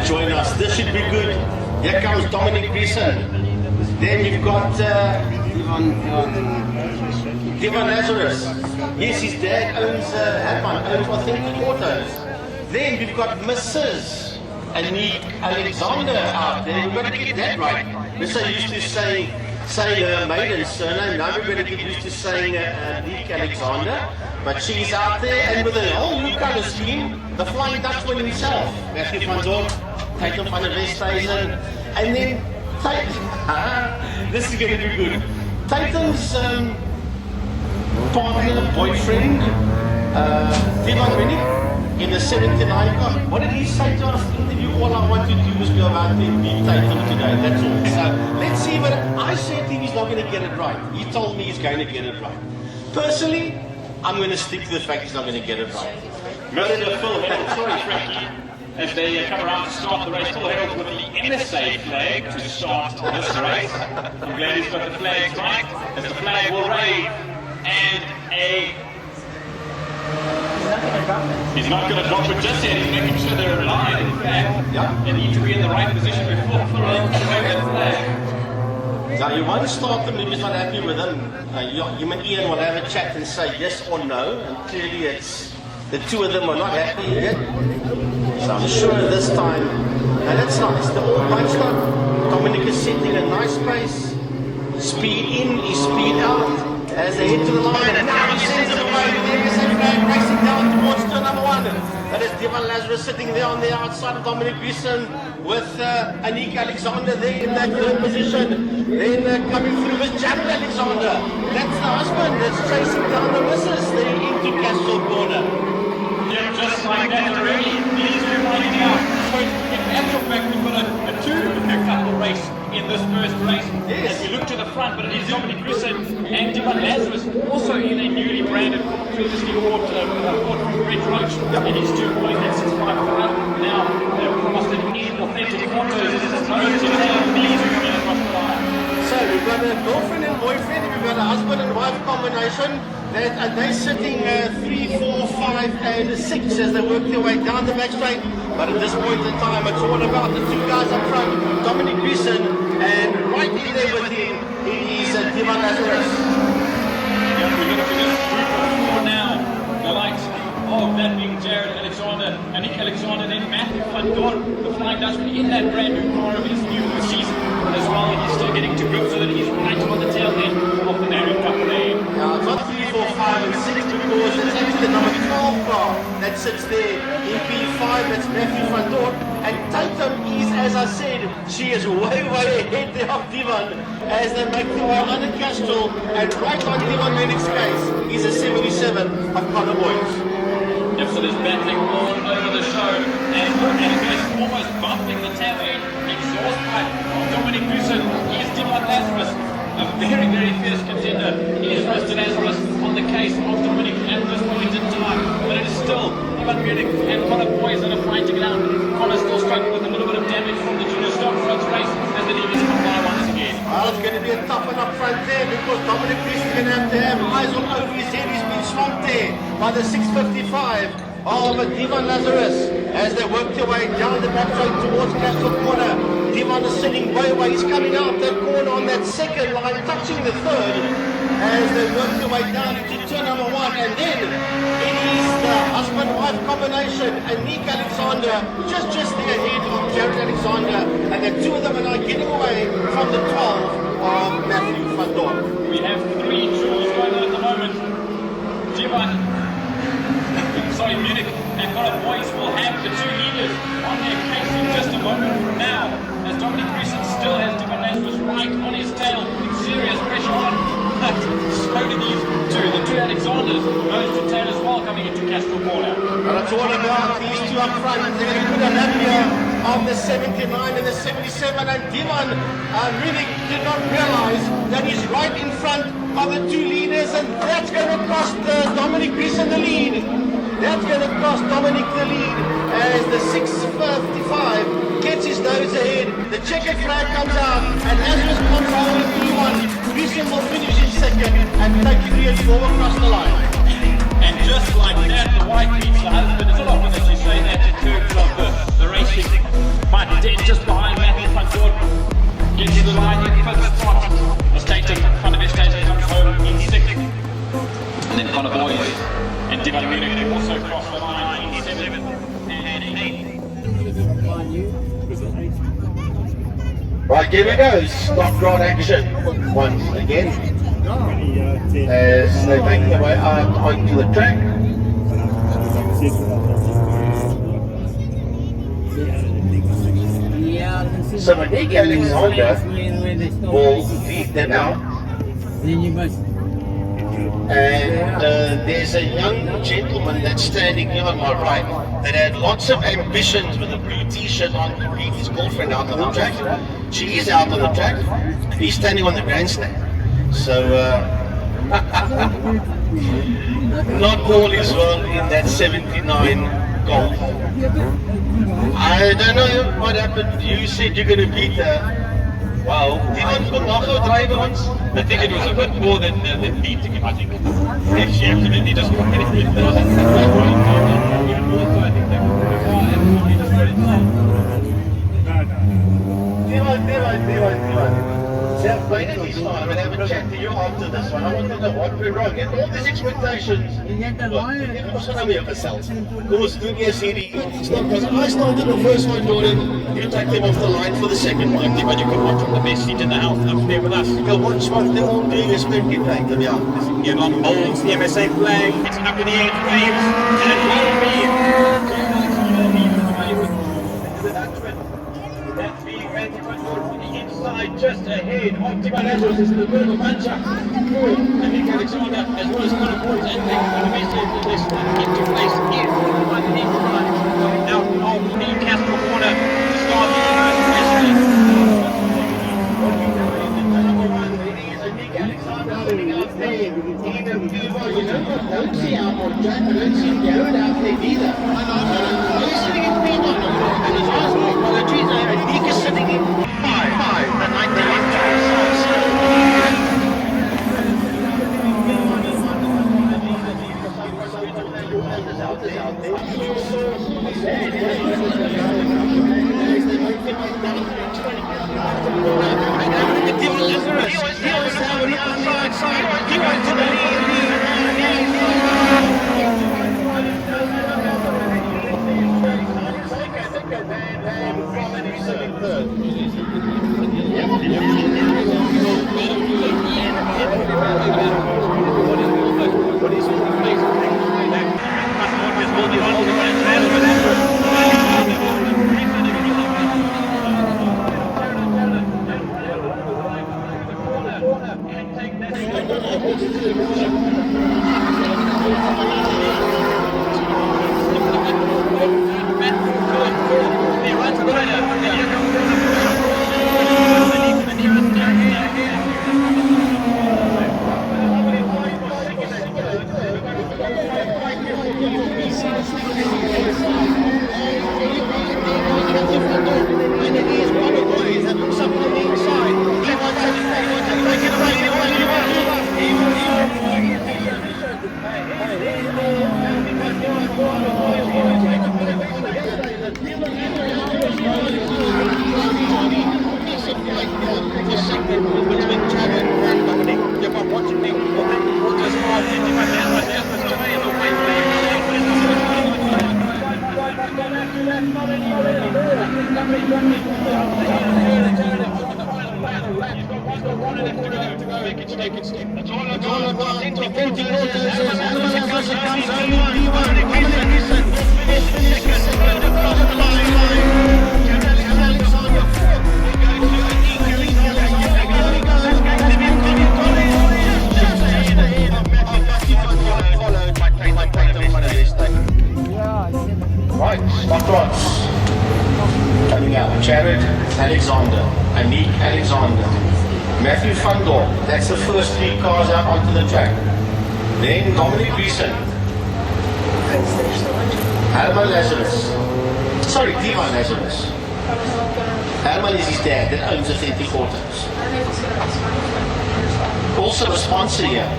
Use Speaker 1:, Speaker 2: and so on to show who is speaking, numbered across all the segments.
Speaker 1: join us. This should be good. Here comes Dominic Grison. Then you've got Divan Lazarus. Yes, his dad owns owns Authentic Autos. Then we've got Mrs. Anique Alexander out there. We've got to get that right. Mr. used to say her maiden surname. Now we're going to get used to saying Anique Alexander. But she's out there, and with a whole new colour scheme, the Flying Dutchman himself, Matthew van Dorp, Tatum van der Westhuizen, and then this is going to be good. Tatum's partner, boyfriend, Divan Winnick, in the 79 car. What did he say to us in the interview? All I want to do is go out there and beat Tatum today, that's all. So let's see, but I said to him he's not going to get it right. He told me he's going to get it right. Personally, I'm going to stick to the fact he's not going to get it right.
Speaker 2: Mr. Phil Hill, sorry Frankie, as they come around to start the race, Phil Hill with the NSA flag to start this race. I'm glad he's got the flags right, as the flag will wave, and he's not going to drop it just yet, he's making sure they're aligned. In fact, they need to be in the right position before Phil Hill can wave that flag.
Speaker 1: Now you won't start them if he's not happy with them. You and Ian will have a chat and say yes or no, and clearly it's the two of them are not happy yet. So I'm sure this time, and that's nice, they're all bunched up. Dominic is setting a nice pace. Speed in, is speed out, as they head to the line, and now he sends it away with the NSA flag racing down towards turn number 1. That is Divan Lazarus sitting there on the outside of Dominic Grison with Anique Alexander there in that third position. Then coming through is Jared Alexander. That's the husband that's chasing down the missus there into Castle Corner.
Speaker 2: Yeah, just like that already. These are finding out. So in actual fact, we've got a two-couple race in this first race.
Speaker 1: Yes.
Speaker 2: As we look to the front, but it is Dominic Grison and Divan Lazarus also in a newly branded, previously bought from Red Roach. Yep. And his 2.655. Now, they've promised that he authentic autos is as opposed to these who come in across the line.
Speaker 1: So we've got a girlfriend and boyfriend, we've got a husband and wife combination. They're sitting 3, 4, 5 and 6 as they work their way down the back straight. But at this point in time, it's all about the two guys up front, Dominic Grison, and right in there with him is Divan Lazarus.
Speaker 2: Yeah, we look to this group of four now. The likes of that being Jared Alexander, Anique Alexander, then Matthew van Dorp, the Flying Dutchman in that brand new car of his new season as well. And he's still getting to grips so that he's right on the tail end of the Narrow Cup lane.
Speaker 1: Now, it's not 3, 4, 5 and 6 because it's actually the number 12 car that sits there in P5, that's Matthew van Dorp. And Tatum is, as I said, she is way ahead there of Divan as they make their way under Castro, and right on Divan Winnick's case is a 77 of Connor Boyce.
Speaker 2: Yep, so there's battling all over the show, and it's almost bumping the tail end, exhaust pipe of Dominic Grison. Here's Divan Lazarus, a very fierce contender. Here's Mr. Lazarus on the case of Dominic at this point in time, but it is still Divan Winnick and Connor Boyce that are fighting it out. Connor's still struggling with a little bit of damage from the Junior Stockrods race as the leaders come by once again.
Speaker 1: Well, it's going to be a tough one up front there because Dominic Grison is going to have eyes all over his head. He's been swamped there by the 655 of Divan Lazarus as they work their way down the back straight towards Castle Corner. Divan is sitting way away. He's coming out that corner on that second line, touching the third as they work their way down into turn number 1. And then it is the husband-wife combination, Anique Alexander, just there ahead of Jared Alexander. And the two of them are now getting away from the 12 of Matthew van Dorp.
Speaker 2: We have 3 duels going on at the moment. Munich and Connor Boyce will have the 2 leaders on their case in just a moment from now, as Dominic Grison still has Divan Lazarus right on his tail, with serious pressure on. But so do these two, the 2 Alexanders, goes to tail as well coming into Castro Corner.
Speaker 1: And it's all about these two up front. They're going to put a lap here on the 79 and the 77, and Divan really did not realize that he's right in front of the 2 leaders, and that's going to cost Dominic Grison the lead. That's going to cost Dominic the lead as the 655 gets his nose ahead. The checkered flag comes out and Lazarus comes home in P1. Grison will finish in second and take 3 and 4 across the line.
Speaker 2: And just like that, the wife beats the husband. It's not often that you say that in terms of the racing. My the line in fifth spot. Was taken Van der Best comes home in sixth. And then Connor Boys and Divan Munich also crossed the line in seventh and eighth.
Speaker 1: Right, here we go. Stockrod action once again. As they make their way out onto the track. So Nick Alexander will lead them out. And there's a young gentleman that's standing here on my right that had lots of ambitions with a blue t-shirt on to lead his girlfriend out on the track. She is out on the track. He's standing on the grandstand. So not all is well in that 79 Golf. I don't know what happened. You said you're going to beat wow. Dion kon nog gou dryf ons.
Speaker 2: I think it was a bit more than beating him, I think. Yes, she absolutely just got anything. There was a even more so, I think they could go far and probably just put it down.
Speaker 1: Dion. They've played it this time and have a chat to you after this one. I want to know what we're wrong. And all these expectations. Ons gaan nou weer gesels. Kom ons doen eers hierdie Stockrods. I started the first one, Jordan. You take them off the line for the second one.
Speaker 2: But you can watch from the best seat in the house up there with us.
Speaker 1: You can watch what they're all doing, especially playing them out.
Speaker 2: You're on balls, the MSA flag, it's up in the air, waves, and it will be. That's being ready to the inside, just ahead. Optimal Lazarus is in the middle of Mancha. And Nick Alexander, as well as Connor Boys and Nick Van der Best into this one into place here on the inside. Out of the Castle corner to start the
Speaker 1: Don't see out on track, I don't see Garrett out there either. I'm sitting in P1 and he's asking me apologies, and Nick is sitting in 5,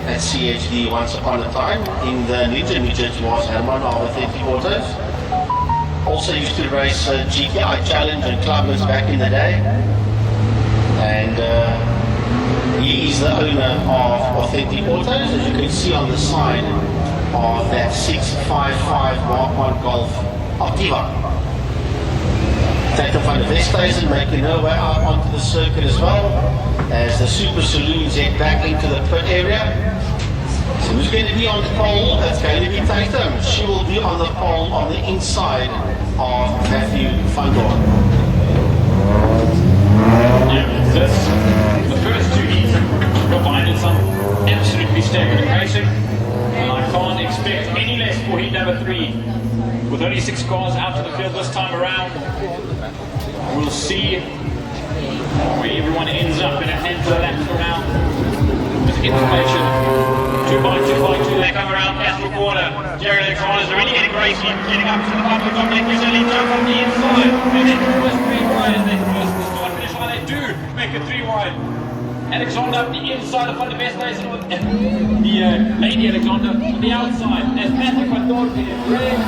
Speaker 1: the CHD once upon a time. In the intermediate was Herman of 30 Autos. Also used to race GPI Challenge and Clubman's back in the day. and he is the owner of Authentic Autos, as you can see on the side of that 655 Mark 1 Golf Altiva. Tatum van der Westhuizen making her way out onto the circuit as well, as the Super Saloons head back into the pit area. So who's going to be on the pole? That's going to be Tatum. She will be on the pole on the inside of Matthew van Dorp.
Speaker 2: Yeah, the first two heats provided some absolutely staggering racing, and I can't expect any less for heat number 3. With only 6 cars out to the field this time around, we'll see where everyone ends up in a handful of laps around. With information, 2 by 2 by 2, they come around Castle Corner. Jared Alexander's already getting racy, getting up to the bumper. Dominic is only jump from the inside, and then first 3 wide as they cross the start finish line. They do make it 3 wide. Alexander up the inside of Van der Westhuizen with the Lady Alexander on the outside as Matthew van Dorp is really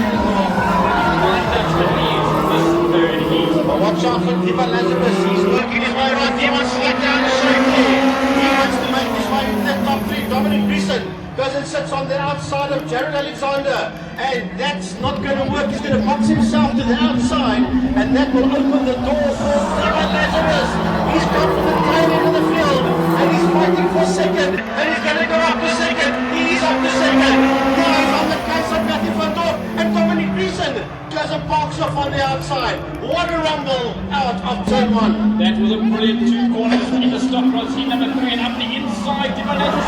Speaker 2: touch the lead this third heat.
Speaker 1: But watch out for Diva Lazarus, he's working his way around. He wants to get down the straight here. He wants to make his way into the top 3. Dominic Gleeson goes and sits on the outside of Jared Alexander, and that's not going to work. He's going to box himself to the outside, and that will open the door for Diva Lazarus. He's got from the tail end of the field, and he's fighting for second, and he's going to go up to second. He's up to second. Now he's on the case of Matthew van Dorp, and Dominic Gleeson goes and parks off on the outside. What a rumble out of turn 1.
Speaker 2: That was a brilliant 2 corners in the Stockrods heat number 3, and up the inside, Diva Lazarus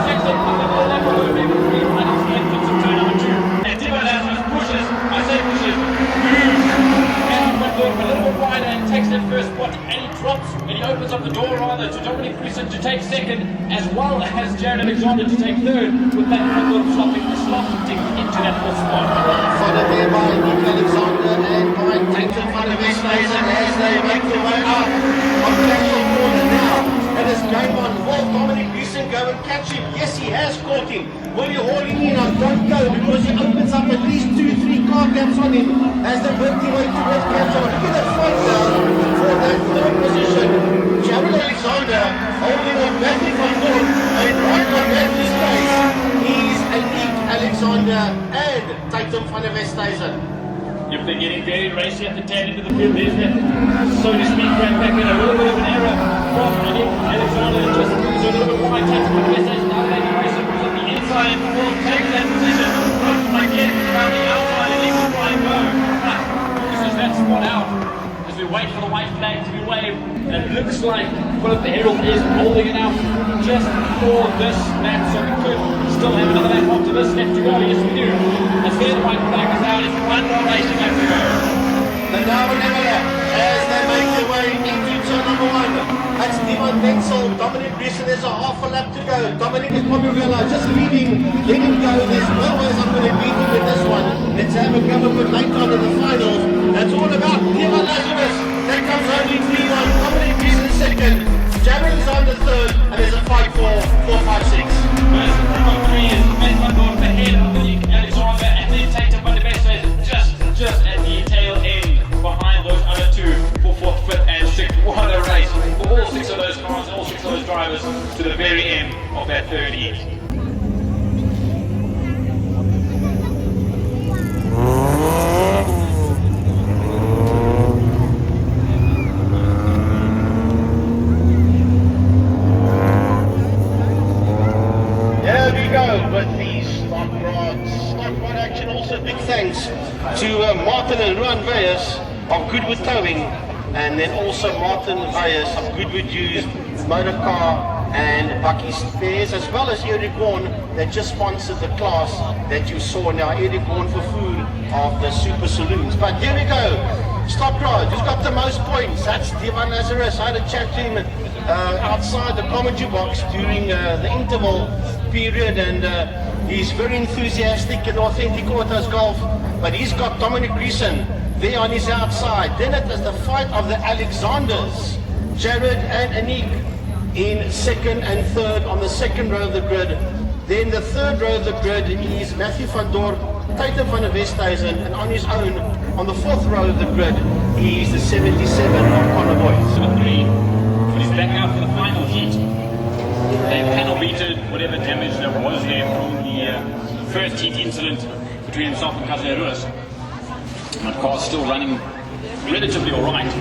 Speaker 2: takes it on the left of the number 3, and it's the entrance of turn number 2. And Diva Lazarus pushes, I say pushes, moves, and van Dorp a little bit wider and takes that first spot, and he drops, and he opens up the door rather to Dominic Gleeson to take second, as well as Jared Alexander to take third, with that van Dorp slotting into that 4th spot.
Speaker 1: Followed there by Nick Alexander and by Tatum van der Westhuizen as they make their way up on the actual corner now. And it's game on. Will Dominic Gleeson go and catch him? Yes, he has caught him. Will you haul him in? Don't go, because he opens up at least 2-3 car gaps on him as they work their way towards Cantor. Look at that fight now for that 3rd position. Jared Alexander holding on Matthew van Dorp, and right on Matthew's place is Nick Alexander and Tatum van der Westhuizen.
Speaker 2: If they're getting very racy at the tail end of the field, there's that, so to speak, right back in a little bit of an error from Nick Alexander. It just moves a little bit wide. Tatum van der Westhuizen now making racing on the inside and will take that position. Again, around the outside and he will try and go. Pushes that spot out as we wait for the white flag to be waved. And it looks like Philip the Herald is holding it out just for this lap, so we could still have another lap after this left to go. Yes, we do. As the white flag is out, it's 1 more racing lap to go.
Speaker 1: The now and never lap as they make their way into turn number 1. That's Divan Denzel, Dominic Gleeson. There's a half a lap to go. Dominic is probably realized just leaving, let him go. There's no ways I'm going to beat him with this one. Let's have a go a bit later on in the finals. That's all about Diva Lazarus. That comes only 3-1. Dominic Gleeson second. Jared Alexander third, and there's a fight for 4-5-6.
Speaker 2: First number 3 is Matthew van Dorp ahead of Alexander, and then Tatum van der Westhuizen just at the tail end behind those other 2 for 4th, 5th, and 6th. What a race for all 6 of those cars, all 6 of those drivers to the very end of that 3rd heat.
Speaker 1: Thanks to Martin and Ruan Veyes of Goodwood Towing, and then also Martin Veyes of Goodwood Used Motorcar and Bucky Spares, as well as Eric Gorn that just sponsored the class that you saw now, Eric Gorn for food of the Super Saloons. But here we go, Stockrods, who's got the most points? That's Divan Lazarus. I had a chat to him outside the commentary box during the interval period, and he's very enthusiastic in Authentic Autos Golf, but he's got Dominic Gleeson there on his outside. Then it is the fight of the Alexanders, Jared and Anik in 2nd and 3rd on the 2nd row of the grid. Then the 3rd row of the grid is Matthew van Dorp, Tatum van der Westhuizen, and on his own on the 4th row of the grid is the 77 of Connor Boyd.
Speaker 2: Number 3. but he's back out for the final heat. They panel beated whatever damage there was there from the first heat incident between himself and Helldrivers. The car's still running relatively alright,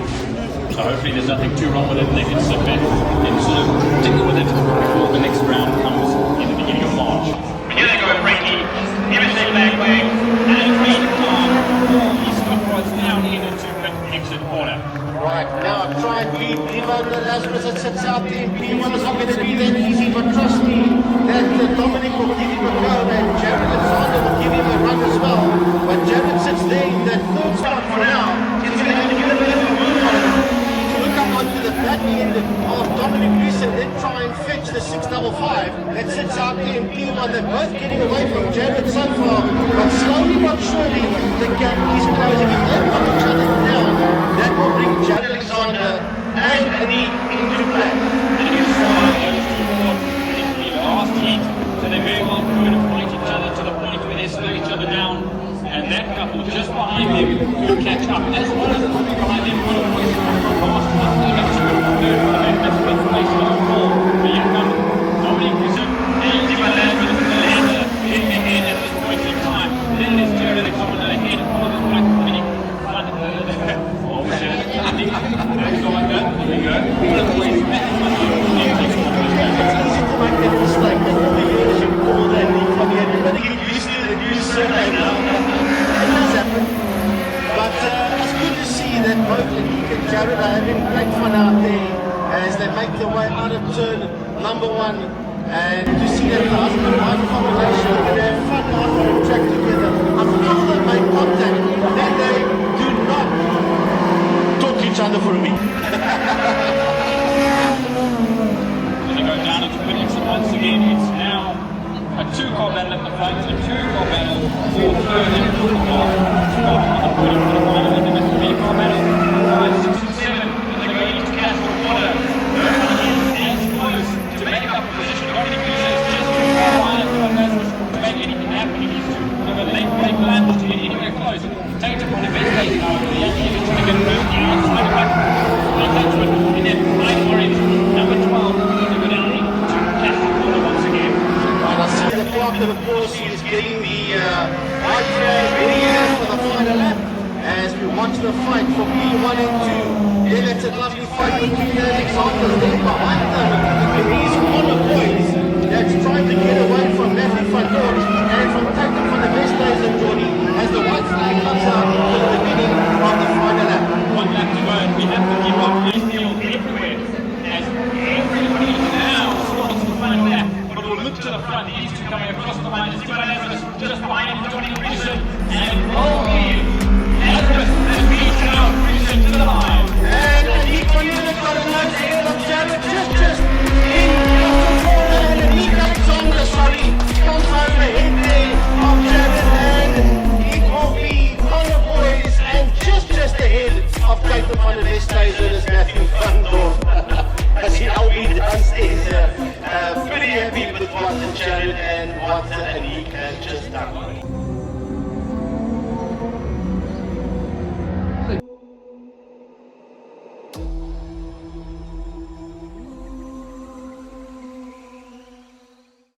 Speaker 2: so hopefully there's nothing too wrong with it and they can sit back and sort of tinker with it before the next round comes in the beginning of March. But here they go, Frankie, devastating back way, and green car, CHD Stockrods now headed to pit exit corner.
Speaker 1: Right, now try and beat Levo Lazarus that sits out there. P1 is not going to be that easy, but trust me that Dominic will give him a go and Jared Alexander will give him a run as well. But Jared sits there in that third spot for now. He's going to have to get a bit of a move on him to look up onto the back end of Dominic Gleeson, then try and fetch the 655 that sits out there in P1. They're both getting away from Jared so far, but slowly but surely the gap is closing. If they knock each other down, that will bring Jared Alexander and Annie into play.
Speaker 2: And you saw those two fought in the last heat, so they very well could fight each other to the point where they slow each other down. And that couple just behind them could catch up. As well as behind them, one of the boys from the last one, they got two and third for them. That's the place for the ball. The young man, Dominic Gleeson, and Levo Lazarus with the lander in the head at this point in time. Then there's Jared Alexander ahead, followed by Dominic.
Speaker 1: Jared are having great fun out there as they make their way out of turn number one, and to see that the husband and wife combination are going to have fun out on the track together until they make contact, then they do not talk to each other for a week.
Speaker 2: When they go down into pit exit once again, it's now a two-car battle at the front, a two-car battle for third and fourth car. Two-car battle, and then a three-car battle. 5, 6, and 7, and they go into Castle Water. Nobody is as close to make up a position. Dominic Gleeson is just too far behind Lazarus to make anything happen. He needs to have a late break lunge to get anywhere close. Take it upon a best day now. The young man is trying to get around the outside of it. And then light orange, number 12, to go down into Castle Water once again.
Speaker 1: And I see the clock, and of course he is getting the white flag ready for the final lap. As we watch the fight for P1 and 2. Then it's a lovely fight between Alexander's then behind them. And these corner boys that's trying to get away from Matthew van Dort and from taking from the best days of Jordy as the white flag comes out for the beginning of the final lap.
Speaker 2: One lap to go, and we have to give up this deal everywhere. As everybody now starts the final lap, but we'll look to the front. These two coming across the line. Levo Lazarus just behind him, Dominic Gleeson, and roll in. Lazarus has beaten out Gleeson to the line.
Speaker 1: And he continues got a nice air of Jared just in the corner, and he Alexander, sorry, comes over ahead there of Jared, and it will be corner boys and just ahead of Tatum van der Westhuizen as Matthew van Dort. As he LB downstairs, pretty happy with what Jared and what Aniek has just done.